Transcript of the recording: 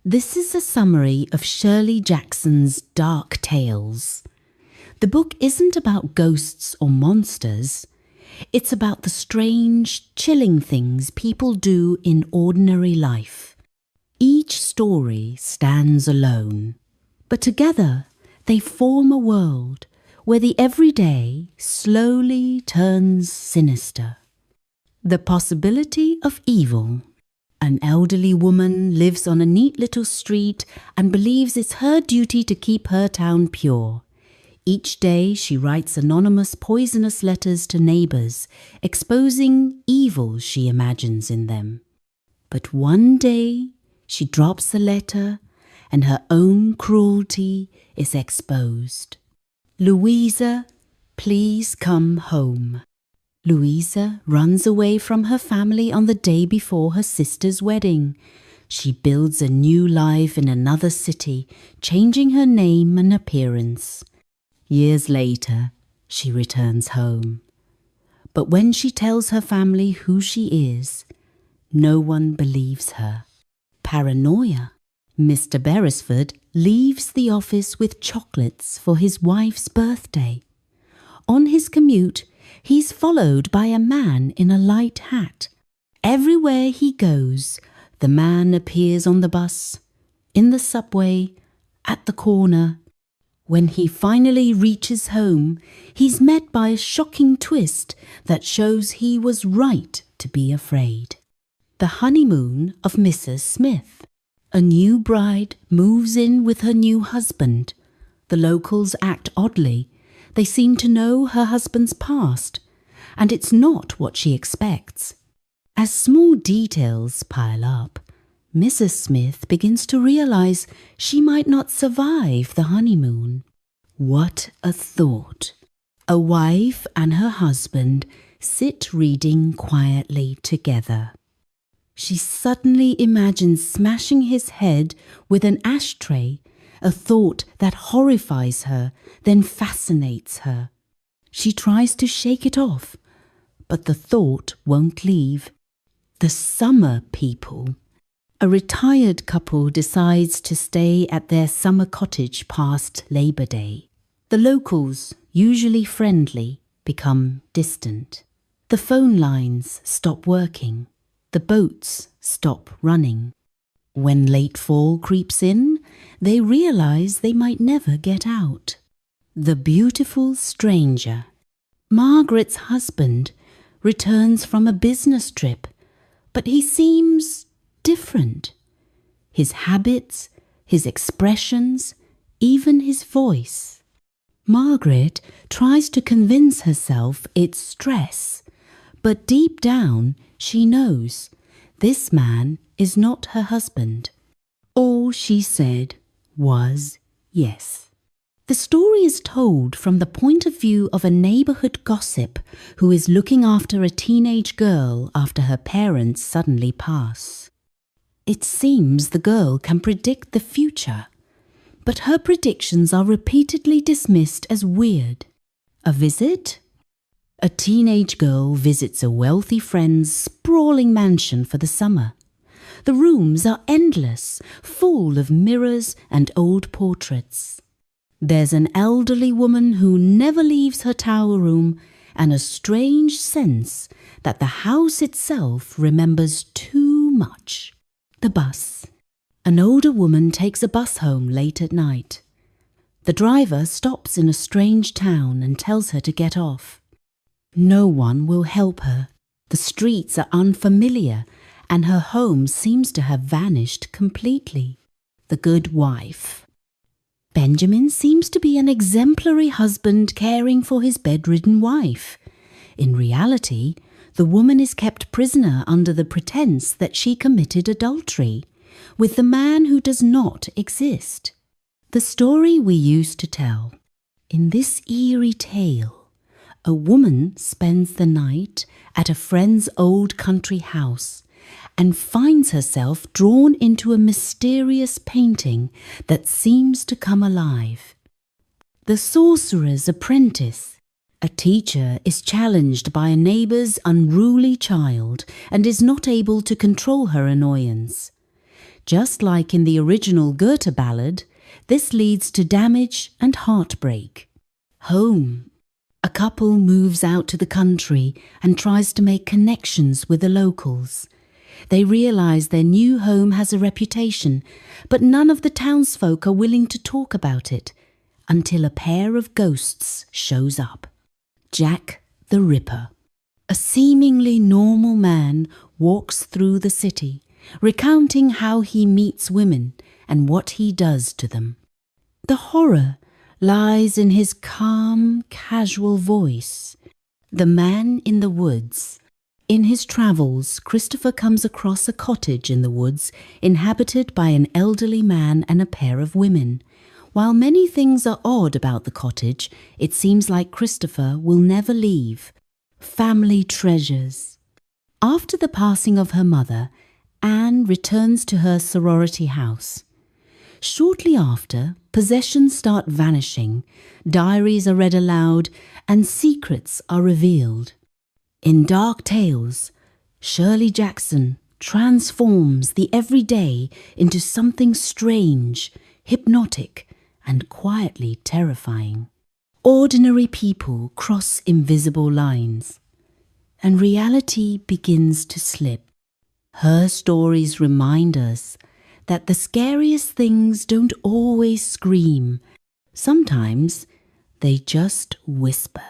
This is a summary of Shirley Jackson's Dark Tales. The book isn't about ghosts or monsters. It's about the strange, chilling things people do in ordinary life. Each story stands alone, but together they form a world where the everyday slowly turns sinister. The possibility of evil. An elderly woman lives on a neat little street and believes it's her duty to keep her town pure. Each day she writes anonymous poisonous letters to neighbours, exposing evil she imagines in them. But one day she drops the letter and her own cruelty is exposed. Louisa, please come home. Louisa runs away from her family on the day before her sister's wedding. She builds a new life in another city, changing her name and appearance. Years later, she returns home. But when she tells her family who she is, no one believes her. Paranoia. Mr. Beresford leaves the office with chocolates for his wife's birthday. On his commute, he's followed by a man in a light hat. Everywhere he goes, the man appears on the bus, in the subway, at the corner. When he finally reaches home, he's met by a shocking twist that shows he was right to be afraid. The honeymoon of Mrs. Smith. A new bride moves in with her new husband. The locals act oddly. They seem to know her husband's past, and it's not what she expects. As small details pile up, Mrs. Smith begins to realize she might not survive the honeymoon. What a thought! A wife and her husband sit reading quietly together. She suddenly imagines smashing his head with an ashtray, a thought that horrifies her, then fascinates her. She tries to shake it off, but the thought won't leave. The summer people. A retired couple decides to stay at their summer cottage past Labor Day. The locals, usually friendly, become distant. The phone lines stop working. The boats stop running. When late fall creeps in, they realize they might never get out. The beautiful stranger. Margaret's husband returns from a business trip, but he seems different. His habits, his expressions, even his voice. Margaret tries to convince herself it's stress, but deep down she knows this man is not her husband. All she said was yes. The story is told from the point of view of a neighborhood gossip who is looking after a teenage girl after her parents suddenly pass. It seems the girl can predict the future, but her predictions are repeatedly dismissed as weird. A visit? A teenage girl visits a wealthy friend's sprawling mansion for the summer. The rooms are endless, full of mirrors and old portraits. There's an elderly woman who never leaves her tower room, and a strange sense that the house itself remembers too much. The bus. An older woman takes a bus home late at night. The driver stops in a strange town and tells her to get off. No one will help her. The streets are unfamiliar, and her home seems to have vanished completely. The good wife. Benjamin seems to be an exemplary husband caring for his bedridden wife. In reality, the woman is kept prisoner under the pretense that she committed adultery with the man who does not exist. The story we used to tell. In this eerie tale, a woman spends the night at a friend's old country house and finds herself drawn into a mysterious painting that seems to come alive. The sorcerer's apprentice. A teacher is challenged by a neighbour's unruly child and is not able to control her annoyance. Just like in the original Goethe ballad, this leads to damage and heartbreak. Home. A couple moves out to the country and tries to make connections with the locals. They realize their new home has a reputation, but none of the townsfolk are willing to talk about it until a pair of ghosts shows up. Jack the Ripper. A seemingly normal man walks through the city, recounting how he meets women and what he does to them. The horror lies in his calm, casual voice. The Man in the Woods. In his travels, Christopher comes across a cottage in the woods inhabited by an elderly man and a pair of women. While many things are odd about the cottage, it seems like Christopher will never leave. Family treasures. After the passing of her mother, Anne returns to her sorority house. Shortly after, possessions start vanishing, diaries are read aloud, and secrets are revealed. In Dark Tales, Shirley Jackson transforms the everyday into something strange, hypnotic, and quietly terrifying. Ordinary people cross invisible lines, and reality begins to slip. Her stories remind us that the scariest things don't always scream. Sometimes they just whisper.